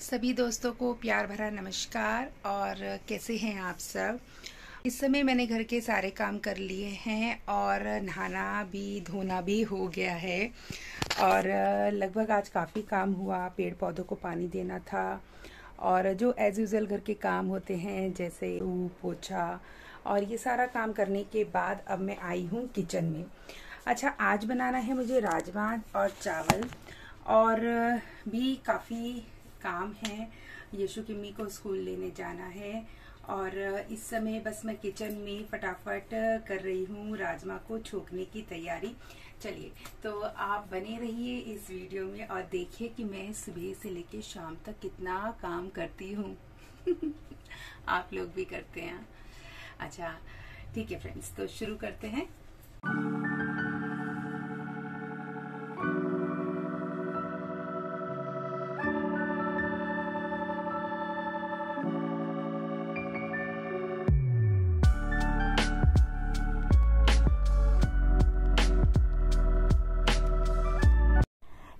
सभी दोस्तों को प्यार भरा नमस्कार। और कैसे हैं आप सब। इस समय मैंने घर के सारे काम कर लिए हैं और नहाना भी धोना भी हो गया है। और लगभग आज काफ़ी काम हुआ। पेड़ पौधों को पानी देना था और जो एज़ यूज़ुअल घर के काम होते हैं जैसे पोछा और ये सारा काम करने के बाद अब मैं आई हूँ किचन में। अच्छा, आज बनाना है मुझे राजमा और चावल और भी काफ़ी काम है। यशु किम्मी को स्कूल लेने जाना है और इस समय बस मैं किचन में फटाफट कर रही हूँ राजमा को छोंकने की तैयारी। चलिए, तो आप बने रहिए इस वीडियो में और देखिए कि मैं सुबह से लेकर शाम तक कितना काम करती हूँ। आप लोग भी करते हैं। अच्छा ठीक है फ्रेंड्स, तो शुरू करते हैं।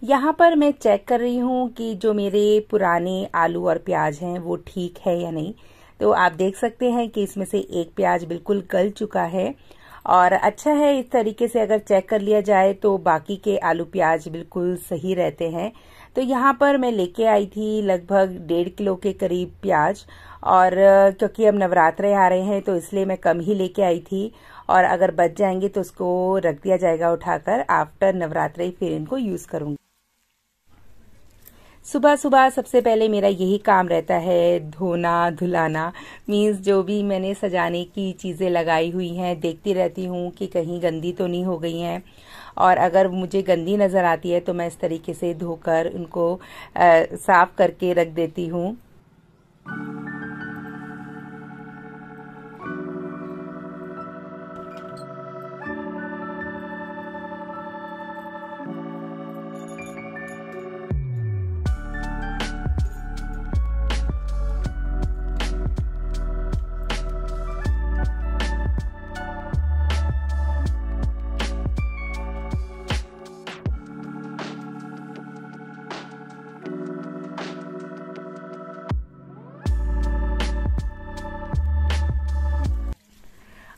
यहाँ पर मैं चेक कर रही हूँ कि जो मेरे पुराने आलू और प्याज हैं वो ठीक है या नहीं। तो आप देख सकते हैं कि इसमें से एक प्याज बिल्कुल गल चुका है और अच्छा है। इस तरीके से अगर चेक कर लिया जाए तो बाकी के आलू प्याज बिल्कुल सही रहते हैं। तो यहाँ पर मैं लेके आई थी लगभग 1.5 किलो के करीब प्याज और क्योंकि अब नवरात्रे आ रहे हैं तो इसलिए मैं कम ही लेके आई थी और अगर बच जाएंगे तो उसको रख दिया जाएगा उठाकर। आफ्टर नवरात्रे फिर इनको यूज करूंगी। सुबह सुबह सबसे पहले मेरा यही काम रहता है, धोना धुलाना। मीन्स जो भी मैंने सजाने की चीज़ें लगाई हुई हैं देखती रहती हूँ कि कहीं गंदी तो नहीं हो गई हैं और अगर मुझे गंदी नज़र आती है तो मैं इस तरीके से धोकर उनको साफ करके रख देती हूँ।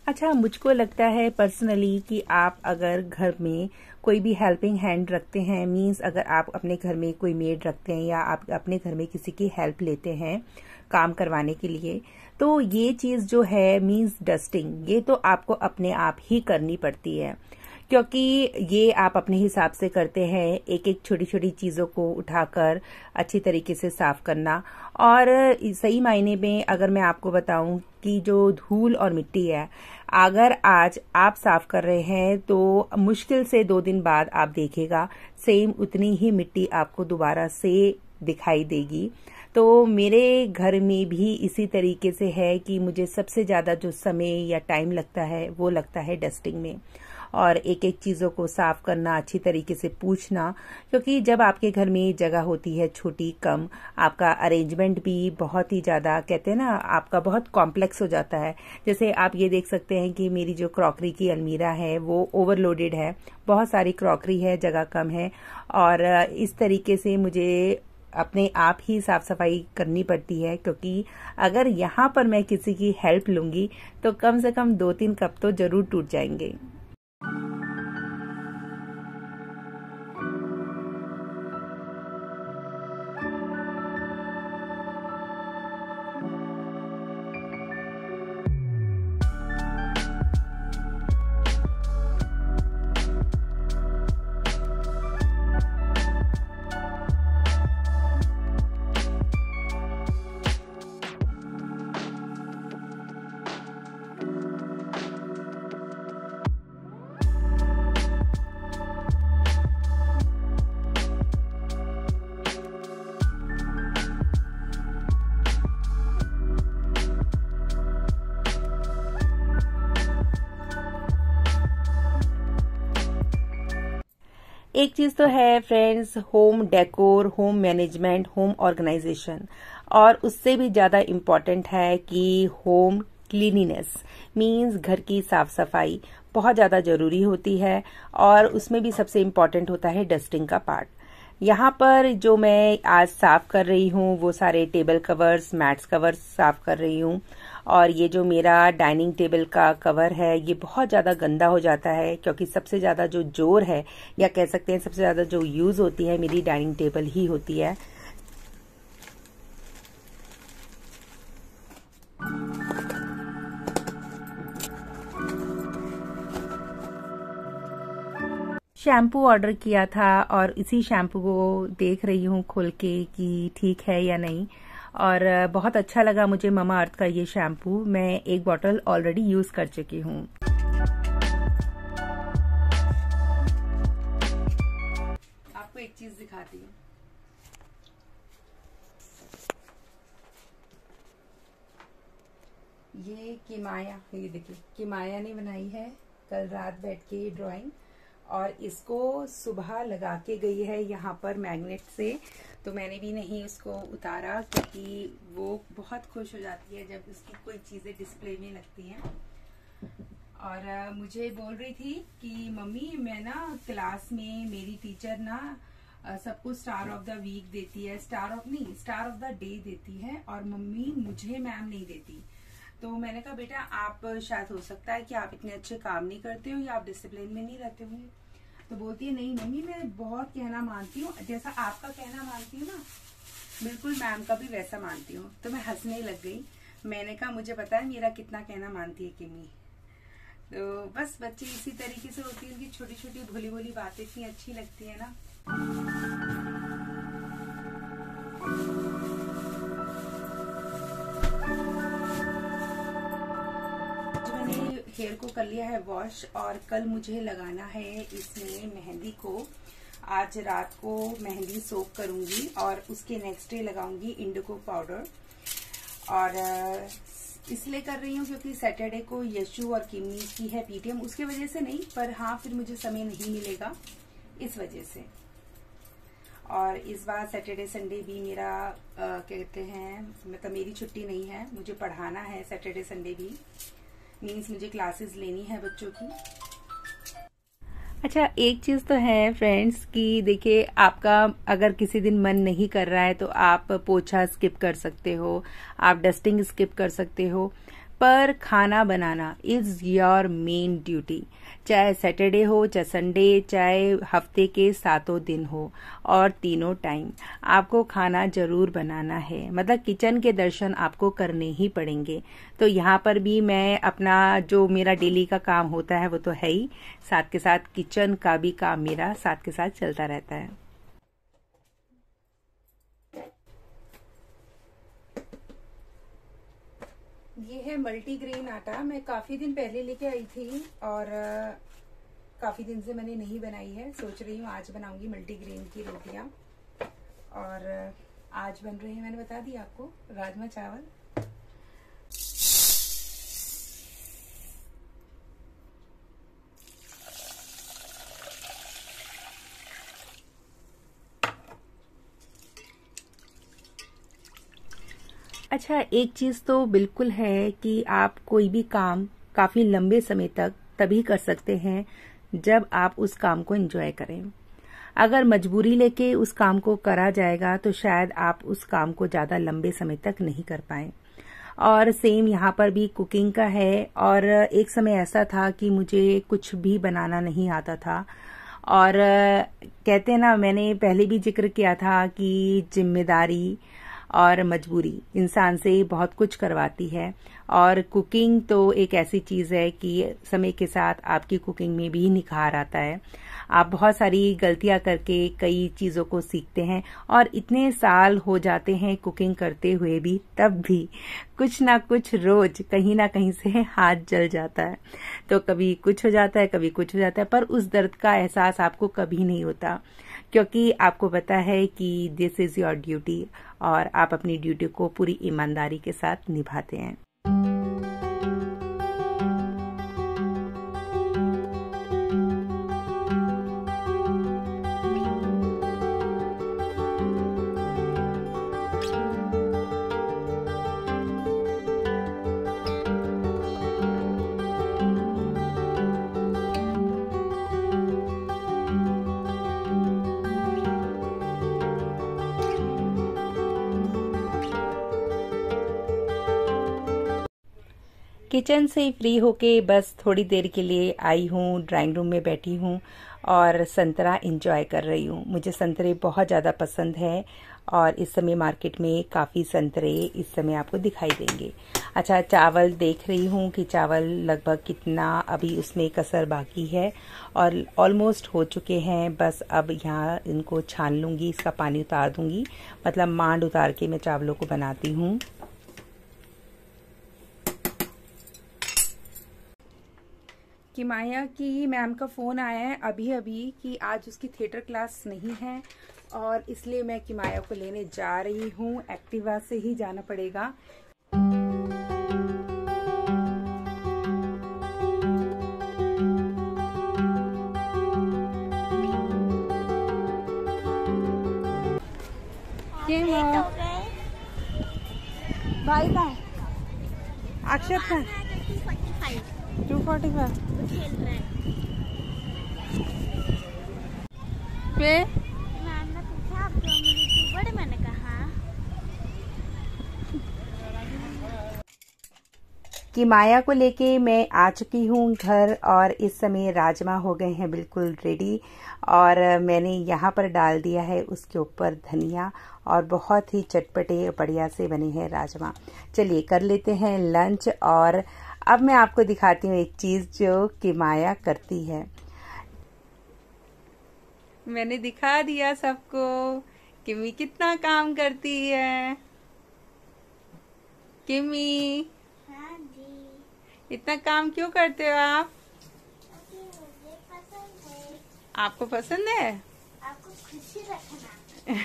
अच्छा, मुझको लगता है पर्सनली कि आप अगर घर में कोई भी हेल्पिंग हैंड रखते हैं, मींस अगर आप अपने घर में कोई मेड रखते हैं या आप अपने घर में किसी की हेल्प लेते हैं काम करवाने के लिए, तो ये चीज़ जो है मींस डस्टिंग, ये तो आपको अपने आप ही करनी पड़ती है क्योंकि ये आप अपने हिसाब से करते हैं। एक एक छोटी छोटी चीज़ों को उठाकर अच्छी तरीके से साफ करना। और सही मायने में अगर मैं आपको बताऊं कि जो धूल और मिट्टी है, अगर आज आप साफ कर रहे हैं तो मुश्किल से 2 दिन बाद आप देखिएगा सेम उतनी ही मिट्टी आपको दोबारा से दिखाई देगी। तो मेरे घर में भी इसी तरीके से है कि मुझे सबसे ज़्यादा जो समय या टाइम लगता है वो लगता है डस्टिंग में और एक एक चीज़ों को साफ करना, अच्छी तरीके से पूछना। क्योंकि जब आपके घर में जगह होती है छोटी कम, आपका अरेंजमेंट भी बहुत ही ज़्यादा, कहते हैं ना, आपका बहुत कॉम्प्लेक्स हो जाता है। जैसे आप ये देख सकते हैं कि मेरी जो क्रॉकरी की अलमीरा है वो ओवरलोडेड है, बहुत सारी क्रॉकरी है, जगह कम है और इस तरीके से मुझे अपने आप ही साफ सफाई करनी पड़ती है। क्योंकि अगर यहाँ पर मैं किसी की हेल्प लूँगी तो कम से कम 2-3 कप तो जरूर टूट जाएंगे। एक चीज तो है friends, home decor, home management, home organisation, और उससे भी ज्यादा इम्पोर्टेंट है कि होम क्लीनिनेस, मीन्स घर की साफ सफाई बहुत ज्यादा जरूरी होती है और उसमें भी सबसे इम्पोर्टेंट होता है डस्टिंग का पार्ट। यहाँ पर जो मैं आज साफ कर रही हूँ वो सारे टेबल कवर्स, मैट्स कवर्स साफ कर रही हूँ। और ये जो मेरा डाइनिंग टेबल का कवर है ये बहुत ज़्यादा गंदा हो जाता है, क्योंकि सबसे ज़्यादा जो जोर है या कह सकते हैं सबसे ज़्यादा जो यूज़ होती है मेरी डाइनिंग टेबल ही होती है। शैम्पू ऑर्डर किया था और इसी शैम्पू को देख रही हूँ खोल के कि ठीक है या नहीं। और बहुत अच्छा लगा मुझे ममा अर्थ का ये शैम्पू। मैं एक बॉटल ऑलरेडी यूज कर चुकी हूँ। आपको एक चीज दिखाती हूँ। ये किमाया, ये देखिए किमाया ने बनाई है कल रात बैठ के ड्राइंग, और इसको सुबह लगा के गई है यहाँ पर मैग्नेट से। तो मैंने भी नहीं उसको उतारा, क्योंकि वो बहुत खुश हो जाती है जब उसकी कोई चीजें डिस्प्ले में लगती हैं। और मुझे बोल रही थी कि मम्मी मैं ना क्लास में मेरी टीचर ना सबको स्टार ऑफ द वीक देती है, स्टार ऑफ द डे देती है, और मम्मी मुझे मैम नहीं देती। तो मैंने कहा बेटा आप शायद हो सकता है कि आप इतने अच्छे काम नहीं करते हो या आप डिसिप्लिन में नहीं रहते होंगे। तो बोलती है नहीं मम्मी मैं बहुत कहना मानती हूँ, जैसा आपका कहना मानती हूँ ना बिल्कुल मैम का भी वैसा मानती हूँ। तो मैं हंसने लग गई। मैंने कहा मुझे पता है मेरा कितना कहना मानती है किमी। तो बस बच्चे इसी तरीके से होती है, उनकी छोटी छोटी भोली भोली बातें इतनी अच्छी लगती है ना। हेयर को कर लिया है वॉश, और कल मुझे लगाना है इसमें मेहंदी को। आज रात को मेहंदी सोक करूंगी और उसके नेक्स्ट डे लगाऊंगी इंडिगो पाउडर। और इसलिए कर रही हूँ क्योंकि सैटरडे को यशु और किमी की है पीटीएम, उसकी वजह से नहीं, पर हाँ फिर मुझे समय नहीं मिलेगा इस वजह से। और इस बार सैटरडे संडे भी मेरा कहते हैं मतलब मेरी छुट्टी नहीं है, मुझे पढ़ाना है सैटरडे संडे भी, मीन्स मुझे क्लासेस लेनी है बच्चों की। अच्छा एक चीज तो है फ्रेंड्स कि देखिए आपका अगर किसी दिन मन नहीं कर रहा है तो आप पोछा स्किप कर सकते हो, आप डस्टिंग स्किप कर सकते हो, पर खाना बनाना इज योर मेन ड्यूटी। चाहे सैटरडे हो, चाहे संडे, चाहे हफ्ते के 7 दिन हो, और तीनों टाइम आपको खाना जरूर बनाना है। मतलब किचन के दर्शन आपको करने ही पड़ेंगे। तो यहाँ पर भी मैं अपना जो मेरा डेली का काम होता है वो तो है ही, साथ के साथ किचन का भी काम मेरा साथ के साथ चलता रहता है। ये है मल्टीग्रेन आटा, मैं काफी दिन पहले लेके आई थी और काफी दिन से मैंने नहीं बनाई है। सोच रही हूँ आज बनाऊंगी मल्टीग्रेन की रोटियां। और आज बन रहे हैं, मैंने बता दिया आपको, राजमा चावल। अच्छा एक चीज तो बिल्कुल है कि आप कोई भी काम काफी लंबे समय तक तभी कर सकते हैं जब आप उस काम को एंजॉय करें। अगर मजबूरी लेके उस काम को करा जाएगा तो शायद आप उस काम को ज्यादा लंबे समय तक नहीं कर पाए। और सेम यहाँ पर भी कुकिंग का है। और एक समय ऐसा था कि मुझे कुछ भी बनाना नहीं आता था, और कहते हैं ना, मैंने पहले भी जिक्र किया था कि जिम्मेदारी और मजबूरी इंसान से बहुत कुछ करवाती है। और कुकिंग तो एक ऐसी चीज है कि समय के साथ आपकी कुकिंग में भी निखार आता है। आप बहुत सारी गलतियां करके कई चीजों को सीखते हैं, और इतने साल हो जाते हैं कुकिंग करते हुए भी, तब भी कुछ ना कुछ रोज कहीं ना कहीं से हाथ जल जाता है। तो कभी कुछ हो जाता है, कभी कुछ हो जाता है, पर उस दर्द का एहसास आपको कभी नहीं होता, क्योंकि आपको पता है कि दिस इज योर ड्यूटी, और आप अपनी ड्यूटी को पूरी ईमानदारी के साथ निभाते हैं। किचन से फ्री होके बस थोड़ी देर के लिए आई हूँ, ड्राइंग रूम में बैठी हूँ और संतरा एंजॉय कर रही हूँ। मुझे संतरे बहुत ज़्यादा पसंद है और इस समय मार्केट में काफ़ी संतरे इस समय आपको दिखाई देंगे। अच्छा, चावल देख रही हूँ कि चावल लगभग कितना अभी उसमें कसर बाकी है और ऑलमोस्ट हो चुके हैं। बस अब यहाँ इनको छान लूँगी, इसका पानी उतार दूँगी, मतलब मांड उतार के मैं चावलों को बनाती हूँ। कि माया की मैम का फ़ोन आया है अभी अभी कि आज उसकी थिएटर क्लास नहीं है और इसलिए मैं कि माया को लेने जा रही हूँ। एक्टिवा से ही जाना पड़ेगा। भाई का अक्षर का 245 फिर मैम ने पूछा आप क्यों मिली यूट्यूबर, मैंने कहा कि माया को लेके मैं आ चुकी हूँ घर और इस समय राजमा हो गए हैं बिल्कुल रेडी और मैंने यहाँ पर डाल दिया है उसके ऊपर धनिया और बहुत ही चटपटे बढ़िया से बने हैं राजमा। चलिए कर लेते हैं लंच और अब मैं आपको दिखाती हूँ एक चीज़ जो कि माया करती है। मैंने दिखा दिया सबको किमी कितना काम करती है। किमी, हाँ जी, इतना काम क्यों करते हो आप? क्योंकि मुझे पसंद है। आपको पसंद है? आपको खुशी रखना।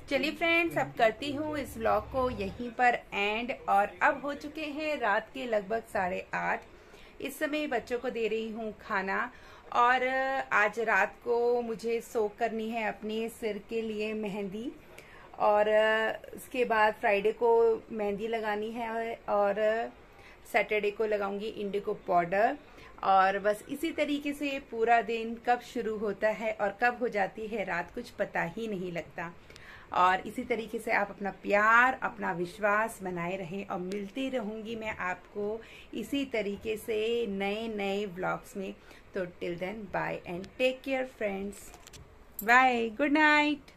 चलिए फ्रेंड्स, अब करती हूँ इस व्लॉग को यहीं पर एंड और अब हो चुके हैं रात के लगभग 8:30। इस समय बच्चों को दे रही हूँ खाना और आज रात को मुझे सोक करनी है अपने सिर के लिए मेहंदी और उसके बाद फ्राइडे को मेहंदी लगानी है और सैटरडे को लगाऊंगी इंडिगो पाउडर और बस इसी तरीके से पूरा दिन कब शुरू होता है और कब हो जाती है रात कुछ पता ही नहीं लगता। और इसी तरीके से आप अपना प्यार, अपना विश्वास बनाए रहें और मिलती रहूंगी मैं आपको इसी तरीके से नए नए व्लॉग्स में। तो till then bye and take care friends, bye, good night.